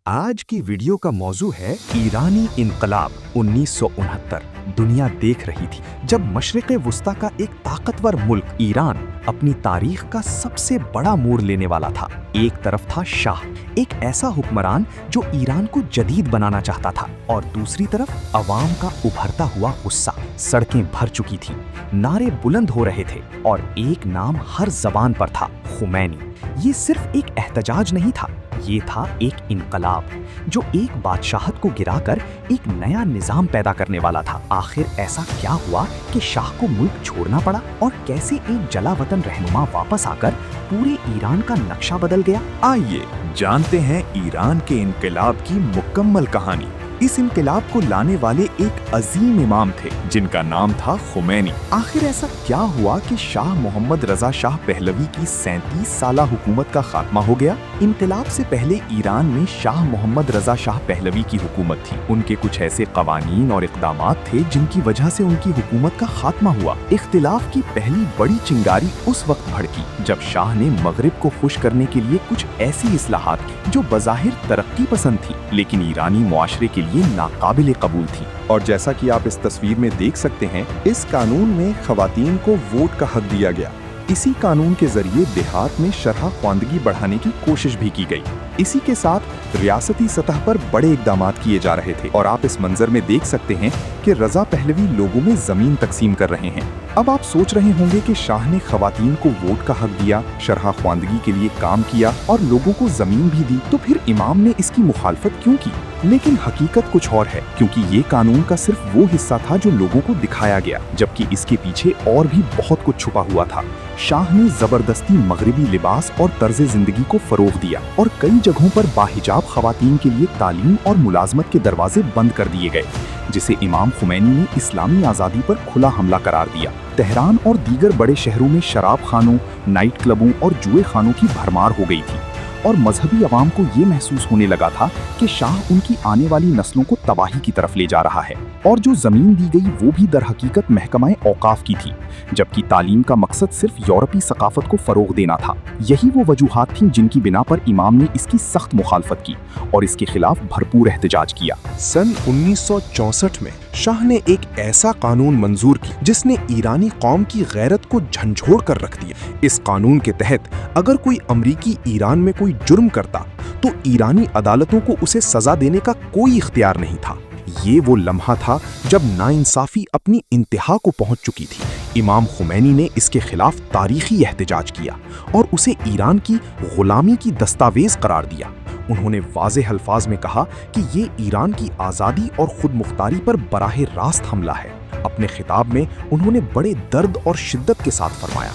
आज की वीडियो का मौजू है ईरानी इनकलाब 1969। दुनिया देख रही थी जब मशरिक़ वुस्ता का एक ताकतवर मुल्क ईरान अपनी तारीख का सबसे बड़ा मोड़ लेने वाला था। एक तरफ था शाह, एक ऐसा हुक्मरान जो ईरान को जदीद बनाना चाहता था, और दूसरी तरफ अवाम का उभरता हुआ गुस्सा। सड़कें भर चुकी थीं, नारे बुलंद हो रहे थे और एक नाम हर जबान पर था, खुमैनी। ये सिर्फ एक एहतजाज नहीं था, ये था एक इनकलाब जो एक बादशाहत को गिराकर एक नया निजाम पैदा करने वाला था। आखिर ऐसा क्या हुआ कि शाह को मुल्क छोड़ना पड़ा, और कैसे एक जला वतन रहनुमा वापस आकर पूरे ईरान का नक्शा बदल गया? आइए जानते हैं ईरान के इनकलाब की मुकम्मल कहानी। इस इनकलाब को लाने वाले एक अजीम इमाम थे जिनका नाम था खुमैनी। आखिर ऐसा क्या हुआ कि शाह मोहम्मद रजा शाह पहलवी की 37 साला हुकूमत का खात्मा हो गया? इनकलाब से पहले ईरान में शाह मोहम्मद रजा शाह पहलवी की हुकूमत थी। उनके कुछ ऐसे कवानीन और इक़दामात थे जिनकी वजह से उनकी हुकूमत का खात्मा हुआ। इख्तिलाफ की पहली बड़ी चिंगारी उस वक्त भड़की जब शाह ने मगरिब को खुश करने के लिए कुछ ऐसी इस्लाहात की जो बज़ाहिर तरक्की पसंद थी, लेकिन ईरानी मुआशरे के ये नाकाबिले कबूल थी। और जैसा कि आप इस तस्वीर में देख सकते हैं, इस कानून में खवातीन को वोट का हक दिया गया। इसी कानून के जरिए देहात में शरह ख्वांदगी बढ़ाने की कोशिश भी की गई। इसी के साथ रियासती सतह पर बड़े इक़दामात किए जा रहे थे, और आप इस मंजर में देख सकते हैं कि रजा पहलवी लोगों में जमीन तकसीम कर रहे हैं। अब आप सोच रहे होंगे कि शाह ने खवातीन को वोट का हक दिया, शरह ख्वांदगी के लिए काम किया और लोगों को जमीन भी दी, तो फिर इमाम ने इसकी मुखालफत क्यों की? लेकिन हकीकत कुछ और है, क्योंकि ये कानून का सिर्फ वो हिस्सा था जो लोगों को दिखाया गया, जबकि इसके पीछे और भी बहुत कुछ छुपा हुआ था। शाह ने जबरदस्ती मगरिबी लिबास और तर्ज जिंदगी को फरोग दिया, और कई जगहों पर बाहिजाब खवातीन के लिए तालीम और मुलाजमत के दरवाजे बंद कर दिए गए, जिसे इमाम खुमैनी ने इस्लामी आज़ादी पर खुला हमला करार दिया। तेहरान और दीगर बड़े शहरों में शराब खानों, नाइट क्लबों और जुए खानों की भरमार हो गई थी, और मजहबी अवाम को ये महसूस होने लगा था कि शाह उनकी आने वाली नस्लों को तबाही की तरफ ले जा रहा है। और जो जमीन दी गई वो भी दर हकीकत महकमा औकाफ की थी, जबकि तालीम का मकसद सिर्फ यूरोपी सकाफत को फरोग देना था। यही वो वजूहात थीं जिनकी बिना पर इमाम ने इसकी सख्त मुखालफत की और इसके खिलाफ भरपूर एहतजाज किया। सन 1964 में शाह ने एक ऐसा कानून मंजूर किया जिसने ईरानी कौम की गैरत को झंझोड़ कर रख दिया। इस कानून के तहत अगर कोई अमरीकी ईरान में कोई जुर्म करता तो ईरानी अदालतों को उसे सजा देने का कोई इख्तियार नहीं था। ये वो लम्हा था जब नाइंसाफी अपनी इंतहा को पहुंच चुकी थी। इमाम खुमैनी ने इसके खिलाफ तारीखी एहतजाज किया और उसे ईरान की गुलामी की दस्तावेज करार दिया। उन्होंने वाज़ेह अल्फाज में कहा कि ये ईरान की आज़ादी और खुद मुख्तारी पर बराह रास्त हमला है। अपने खिताब में उन्होंने बड़े दर्द और शिद्दत के साथ फरमाया,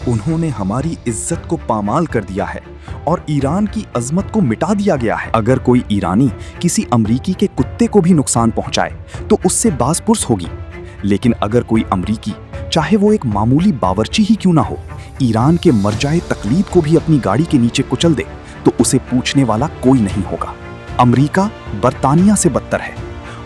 उन्होंने हमारी इज्जत को पामाल कर दिया है और ईरान की अजमत को मिटा दिया गया है। अगर कोई ईरानी किसी अमरीकी के कुत्ते को भी नुकसान पहुंचाए तो उससे बाज़पुर्स होगी, लेकिन अगर कोई अमरीकी, चाहे वो एक मामूली बावर्ची ही क्यों ना हो, ईरान के मरजाए तकलीद को भी अपनी गाड़ी के नीचे कुचल दे तो उसे पूछने वाला कोई नहीं होगा। अमरीका बरतानिया से बदतर है,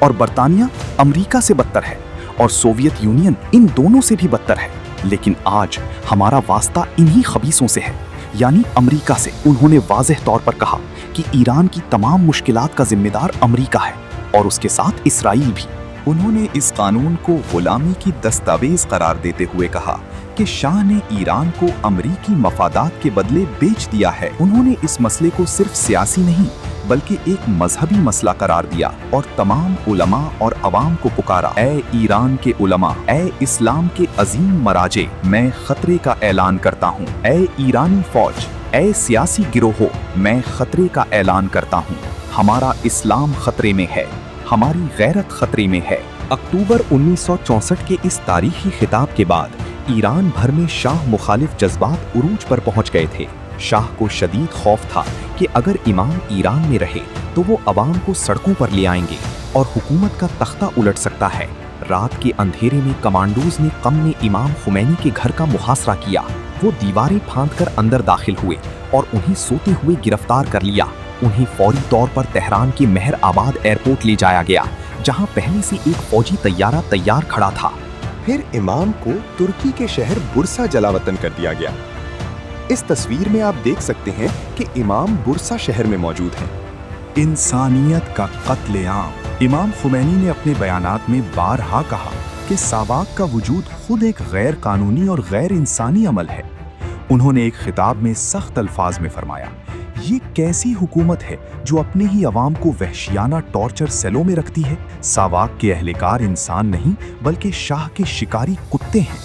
और बरतानिया अमरीका से बदतर है, और सोवियत यूनियन इन दोनों से भी बदतर है। लेकिन आज हमारा वास्ता इन्हीं खबीसों से है, यानी अमरीका से। उन्होंने वाज़ेह तौर पर कहा कि ईरान की तमाम मुश्किलात का जिम्मेदार अमरीका है, और उसके साथ इसराइल भी। उन्होंने इस कानून को गुलामी की दस्तावेज करार देते हुए कहा कि शाह ने ईरान को अमरीकी मफादात के बदले बेच दिया है। उन्होंने इस मसले को सिर्फ सियासी नहीं बल्कि एक मजहबी मसला करार दिया और तमाम उलमा और अवाम को पुकारा, ए ईरान के उलमा, ए इस्लाम के अजीम मराजे, मैं खतरे का ऐलान करता हूँ। ए ईरानी फौज, ए सियासी गिरोह, मैं खतरे का ऐलान करता हूँ। हमारा इस्लाम खतरे में है, हमारी गैरत खतरे में है। अक्टूबर 1964 के इस तारीखी खिताब के बाद ईरान भर में शाह मुखालिफ जज्बात उरूज पर पहुंच गए थे। शाह को शदीद खौफ था कि अगर इमाम ईरान में रहे तो वो अवाम को सड़कों पर ले आएंगे और हुकूमत का तख्ता उलट सकता है। रात के अंधेरे में कमांडोज ने कम में इमाम खुमैनी के घर का मुहासरा किया। वो दीवारें फांदकर अंदर दाखिल हुए और उन्हें सोते हुए गिरफ्तार कर लिया। उन्हें फौरी तौर पर तेहरान के मेहर आबाद एयरपोर्ट ले जाया गया, जहां पहले से एक फौजी तैयारा तैयार खड़ा था। फिर इमाम को तुर्की के शहर बुरसा जलावतन कर दिया गया। इस तस्वीर में आप देख सकते हैं कि इमाम बुरसा शहर में मौजूद हैं। इंसानियत का कत्लेआम। इमाम खुमैनी ने अपने बयानात में बारहा कहा कि सावाक का वजूद खुद एक गैर कानूनी और गैर इंसानी अमल है। उन्होंने एक खिताब में सख्त अल्फाज में फरमाया, ये कैसी हुकूमत है जो अपने ही अवाम को वहशियाना टॉर्चर सेलों में रखती है। सावाक के अहलकार इंसान नहीं बल्कि शाह के शिकारी कुत्ते हैं।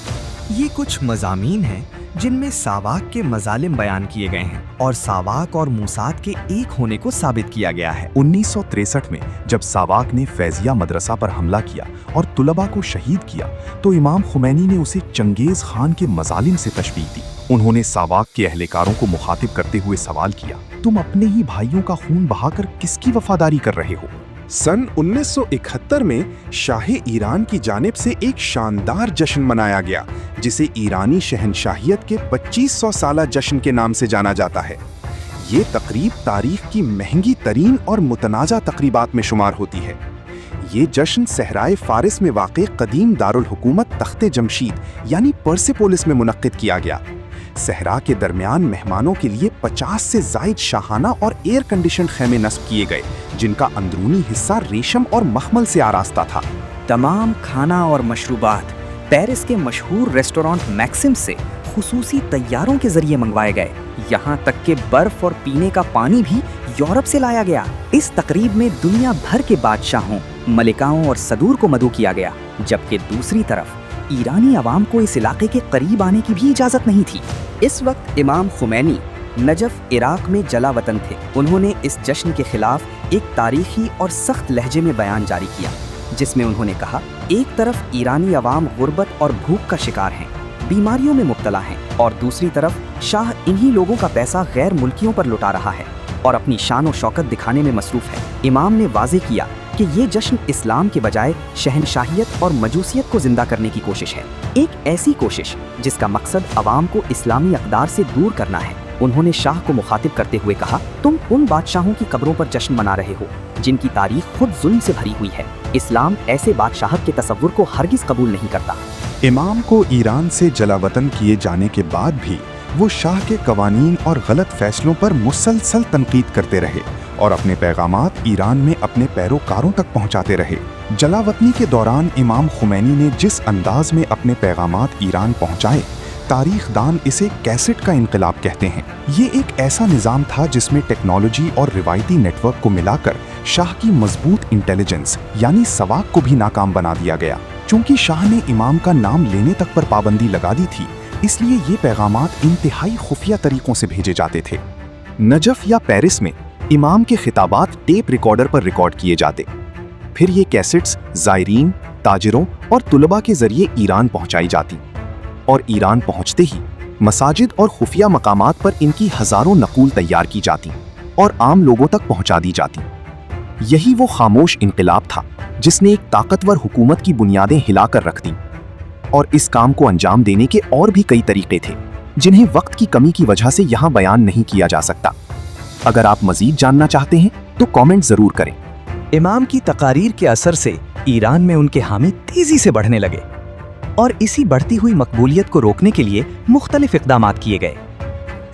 ये कुछ मज़ामीन हैं जिनमें सावाक के मजालिम बयान किए गए हैं और सावाक और मूसाद के एक होने को साबित किया गया है। 1963 में जब सावाक ने फैजिया मदरसा पर हमला किया और तुलबा को शहीद किया तो इमाम खुमैनी ने उसे चंगेज खान के मजालिम से तशबीह दी। उन्होंने सावाक के अहलकारों को मुखातिब करते हुए सवाल किया, तुम अपने ही भाइयों का खून बहाकर किसकी वफादारी कर रहे हो? सन 1971 में शाह ईरान की जानिब से एक शानदार जश्न मनाया गया जिसे ईरानी शहनशाहियत के 2500 साला जश्न के नाम से जाना जाता है। ये तकरीब तारीख की महंगी तरीन और मुतनाज़ा तकरीबात में शुमार होती है। ये जश्न सहराए फारिस में वाक़े कदीम दारुल हुकूमत तख्ते जमशीद यानी पर्सेपोलिस में मुनक्किद किया गया। सहरा के दरमियान मेहमानों के लिए 50 से ज़ायद शाहाना और एयर कंडीशन खेमे नस्ब किए गए जिनका अंदरूनी हिस्सा रेशम और मखमल से आरास्ता था। तमाम खाना और मशरूबात पेरिस के मशहूर रेस्टोरेंट मैक्सिम से खुसूसी तैयारों के जरिए मंगवाए गए। यहाँ तक कि बर्फ और पीने का पानी भी यूरोप से लाया गया। इस तकरीब में दुनिया भर के बादशाहों, मलिकाओं और सदूर को मदऊ किया गया, जबकि दूसरी तरफ ईरानी अवाम को इस इलाके के करीब आने की भी इजाज़त नहीं थी। इस वक्त इमाम खुमैनी नजफ इराक में जला वतन थे। उन्होंने इस जश्न के खिलाफ एक तारीखी और सख्त लहजे में बयान जारी किया जिसमें उन्होंने कहा, एक तरफ ईरानी अवाम गुर्बत और भूख का शिकार हैं, बीमारियों में मुब्तला हैं और दूसरी तरफ शाह इन्हीं लोगों का पैसा गैर मुल्कियों पर लुटा रहा है और अपनी शान और शौकत दिखाने में मसरूफ है। इमाम ने वाज़े किया कि ये जश्न इस्लाम के बजाय शहनशाहियत और मजूसियत को जिंदा करने की कोशिश है, एक ऐसी कोशिश जिसका मकसद अवाम को इस्लामी अक़दार से दूर करना है। उन्होंने शाह को मुखातिब करते हुए कहा, तुम उन बादशाहों की कब्रों पर जश्न मना रहे हो जिनकी तारीख खुद जुल्म से भरी हुई है। इस्लाम ऐसे बादशाहत के तसव्वुर को हरगिज़ कबूल नहीं करता। इमाम को ईरान से जलावतन किए जाने के बाद भी वो शाह के कवानीन और गलत फैसलों पर मुसलसल तनकीद करते रहे और अपने पैगामात ईरान में अपने पैरोकारों तक पहुंचाते रहे। जलावतनी के दौरान इमाम खुमैनी ने जिस अंदाज में अपने पैगामात ईरान पहुंचाए, तारीखदान इसे कैसेट का इनकलाब कहते हैं। ये एक ऐसा निज़ाम था जिसमें टेक्नोलॉजी और रिवायती नेटवर्क को मिलाकर शाह की मजबूत इंटेलिजेंस यानी सवाक को भी नाकाम बना दिया गया। चूंकि शाह ने इमाम का नाम लेने तक पर पाबंदी लगा दी थी, इसलिए ये पैगामात इंतहाई खुफिया तरीकों से भेजे जाते थे। नजफ या पेरिस में इमाम के खिताबात टेप रिकॉर्डर पर रिकॉर्ड किए जाते, फिर ये कैसेट्स ज़ायरीन, ताजिरों और तुलबा के जरिए ईरान पहुंचाई जाती और ईरान पहुंचते ही मसाजिद और खुफिया मकामात पर इनकी हज़ारों नकूल तैयार की जाती और आम लोगों तक पहुंचा दी जाती। यही वो खामोश इनकलाब था जिसने एक ताकतवर हुकूमत की बुनियादें हिलाकर रख दी। और इस काम को अंजाम देने के और भी कई तरीके थे जिन्हें वक्त की कमी की वजह से यहाँ बयान नहीं किया जा सकता। अगर आप मजीद जानना चाहते हैं तो कमेंट जरूर करें। इमाम की तकारीर के असर से ईरान में उनके हामी तेजी से बढ़ने लगे और इसी बढ़ती हुई मकबूलियत को रोकने के लिए मुख्तलिफ इक़दामात किए गए।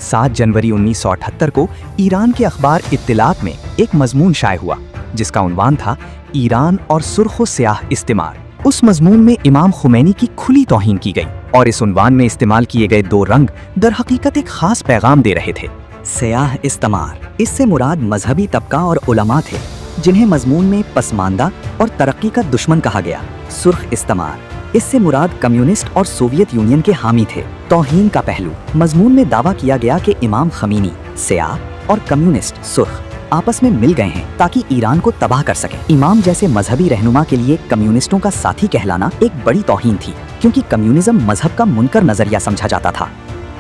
7 जनवरी 1978 को ईरान के अखबार इत्तिलात में एक मजमून शाये हुआ जिसका उन्वान था ईरान और सुर्ख़ स्याह इस्तेमार। उस मजमून में इमाम खुमैनी की खुली तौहीन की गई और इस उन्वान में इस्तेमाल किए गए 2 रंग दर हकीकत एक खास पैगाम दे रहे थे। स्याह इस्तेमार, इससे मुराद मजहबी तबका और उलमा थे जिन्हें मजमून में पसमानदा और तरक्की का दुश्मन कहा गया। सुर्ख इस्तेमार, इससे मुराद कम्युनिस्ट और सोवियत यूनियन के हामी थे। तौहीन का पहलू, मजमून में दावा किया गया कि इमाम खमीनी स्याह और कम्युनिस्ट सुर्ख आपस में मिल गए हैं ताकि ईरान को तबाह कर सकें। इमाम जैसे मजहबी रहनुमा के लिए कम्युनिस्टों का साथी कहलाना एक बड़ी तौहीन थी क्योंकि कम्युनिज्म मजहब का मुनकर नजरिया समझा जाता था।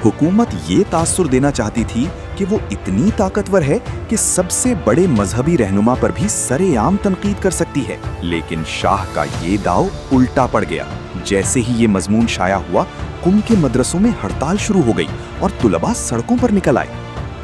हुकूमत ये तासुर देना चाहती थी कि वो इतनी ताकतवर है कि सबसे बड़े मजहबी रहनुमा पर भी सरेआम तनकीद कर सकती है। लेकिन शाह का ये दाव उल्टा पड़ गया। जैसे ही ये मजमून शाया हुआ, कुम के मदरसों में हड़ताल शुरू हो गई और तुलबा सड़कों पर निकल आए।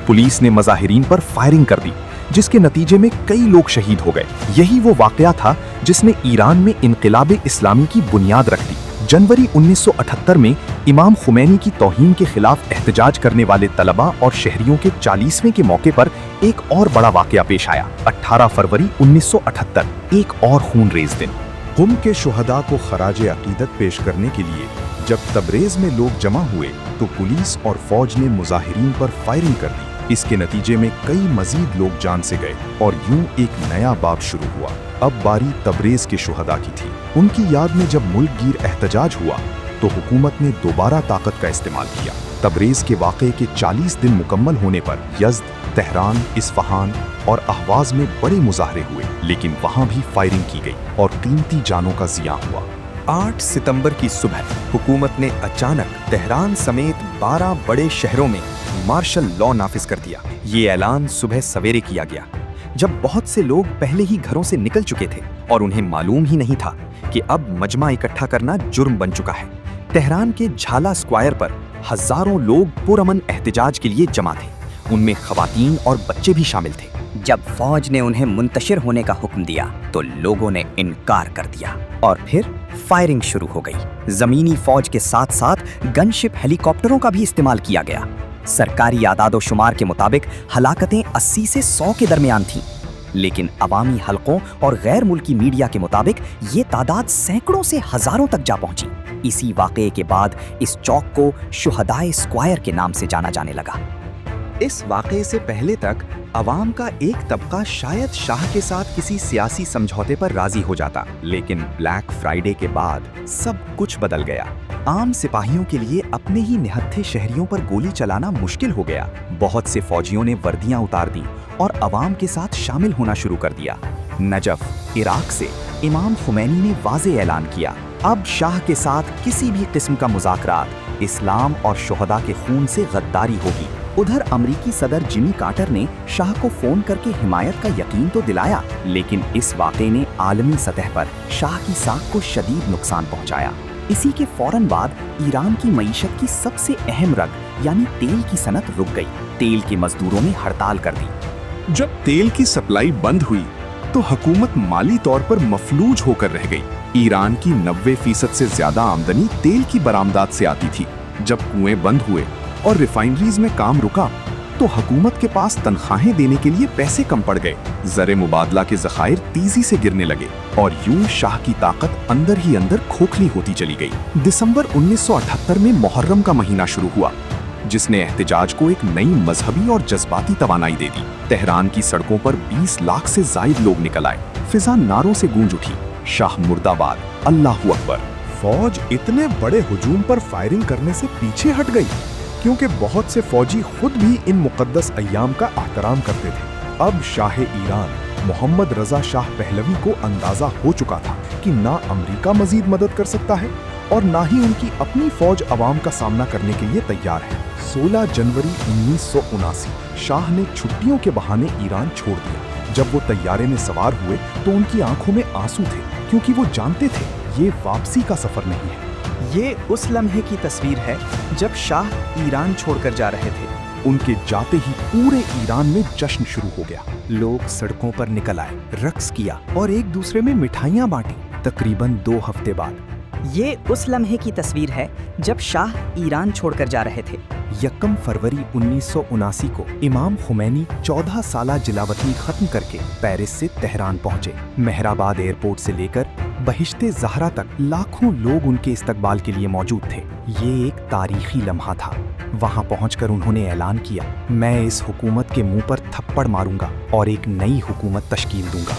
पुलिस ने मज़ाहिरीन पर फायरिंग कर दी जिसके नतीजे में कई लोग शहीद हो गए। यही वो वाकया था जिसने ईरान में इनक़िलाब इस्लामी की बुनियाद रख दी, जनवरी 1978 में इमाम खुमैनी की तौहीन के खिलाफ एहतजाज करने वाले तलबा और शहरियों के 40वें के मौके पर एक और बड़ा वाकया पेश आया। 18 फरवरी 1978, एक और खूनरेज दिन। कुम के शुहदा को खराज अकीदत पेश करने के लिए जब तबरेज में लोग जमा हुए तो पुलिस और फौज ने मुजाहिरीन पर फायरिंग कर दी। इसके नतीजे में कई मजीद लोग जान से गए और यूं एक नया बाब शुरू हुआ। अब बारी तबरेज के शुहदा की थी। उनकी याद में जब मुल्क गिर एहतजाज हुआ तो हुकूमत ने दोबारा ताकत का इस्तेमाल किया। तबरेज के वाक़े के 40 दिन मुकम्मल होने पर यज़्द, तेहरान, इस्फहान और अहवाज में बड़े मुजाहरे हुए, लेकिन वहां भी फायरिंग की गई और कीमती जानों का ज़िया हुआ। 8 सितंबर की सुबह हुकूमत ने अचानक तेहरान समेत 12 बड़े शहरों में मार्शल लॉ नाफिज कर दिया। ये ऐलान सुबह सवेरे किया गया, जब बहुत से लोग पहले ही घरों से निकल चुके थे और उन्हें मालूम ही नहीं था कि अब मजमा इकट्ठा करना जुर्म बन चुका है। तेहरान के झाला स्क्वायर पर हजारों लोग पुरअमन एहतजाज के लिए जमा थे। उनमें खवातीन और बच्चे भी शामिल थे। जब फौज ने उन्हें मुंतशिर होने का हुक्म दिया तो लोगों ने इनकार कर दिया और फिर फायरिंग शुरू हो गई। जमीनी फौज के साथ साथ गनशिप हेलीकॉप्टरों का भी इस्तेमाल किया गया। सरकारी आदादो-शुमार के मुताबिक हलाकतें 80 से 100 के दरमियान थीं, लेकिन अवामी हलकों और गैर मुल्की मीडिया के मुताबिक ये तादाद सैकड़ों से हजारों तक जा पहुंची। इसी वाक़े के बाद इस चौक को शुहदाए स्क्वायर के नाम से जाना जाने लगा। इस वाक़े से पहले तक अवाम का एक तबका शायद शाह के साथ किसी सियासी समझौते पर राजी हो जाता, लेकिन ब्लैक फ्राइडे के बाद सब कुछ बदल गया। आम सिपाहियों के लिए अपने ही निहत्थे शहरियों पर गोली चलाना मुश्किल हो गया। बहुत से फौजियों ने वर्दियां उतार दी और अवाम के साथ शामिल होना शुरू कर दिया। नजफ, इराक से इमाम खुमैनी ने वाज़े ऐलान किया, अब शाह के साथ किसी भी किस्म का मुज़ाकरात इस्लाम और शुहदा के खून से गद्दारी होगी। उधर अमरीकी सदर जिमी कार्टर ने शाह को फोन करके हिमायत का यकीन तो दिलाया, लेकिन इस वाक़े ने आलमी सतह पर शाह की साख को शदीद नुकसान पहुंचाया। इसी के फौरन बाद ईरान की मईशत की सबसे अहम रग यानी तेल की सनत रुक गई। तेल के मजदूरों ने हड़ताल कर दी। जब तेल की सप्लाई बंद हुई तो हुकूमत माली तौर पर मफलूज होकर रह गई। ईरान की 90% से ज्यादा आमदनी तेल की बरामदात से आती थी। जब कुएं बंद हुए और रिफाइनरीज में काम रुका तो हुकूमत के पास तनख्वाहें देने के लिए पैसे कम पड़ गए। ज़र मुबादला के ज़खायर तेजी से गिरने लगे और यूं शाह की ताकत अंदर ही अंदर खोखली होती चली गई। दिसंबर 1978 में मुहर्रम का महीना शुरू हुआ, जिसने एहतजाज को एक नई मजहबी और जज्बाती तवानाई दे दी। तेहरान की सड़कों पर 20 लाख से जायद लोग निकल आए। फिजा नारों से गूंज उठी, शाह मुर्दाबाद, अल्लाहु अकबर। फौज इतने बड़े हुजूम पर फायरिंग करने से पीछे हट गई क्योंकि बहुत से फौजी खुद भी इन मुकद्दस अय्याम का एहतराम करते थे। अब शाह ईरान मोहम्मद रजा शाह पहलवी को अंदाजा हो चुका था कि ना अमेरिका मजीद मदद कर सकता है और ना ही उनकी अपनी फौज अवाम का सामना करने के लिए तैयार है। 16 जनवरी 1979 शाह ने छुट्टियों के बहाने ईरान छोड़ दिया। जब वो तैयारे में सवार हुए तो उनकी आंखों में आंसू थे, क्योंकि वो जानते थे ये वापसी का सफर नहीं है। ये उस लम्हे की तस्वीर है जब शाह ईरान छोड़कर जा रहे थे। उनके जाते ही पूरे ईरान में जश्न शुरू हो गया। लोग सड़कों पर निकल आए, रक्स किया और एक दूसरे में मिठाइयाँ बांटी। तकरीबन 2 हफ्ते बाद ये उस लम्हे की तस्वीर है जब शाह ईरान छोड़कर जा रहे थे। 1 फरवरी 1979 को इमाम खुमैनी 14 साला जिलावतनी खत्म करके पेरिस से तेहरान पहुंचे। मेहराबाद एयरपोर्ट से लेकर बहिश्ते ज़हरा तक लाखों लोग उनके इस्तकबाल के लिए मौजूद थे। ये एक तारीखी लम्हा था। वहां पहुंचकर उन्होंने ऐलान किया, मैं इस हुकूमत के मुंह पर थप्पड़ मारूंगा और एक नई हुकूमत तश्कील दूंगा।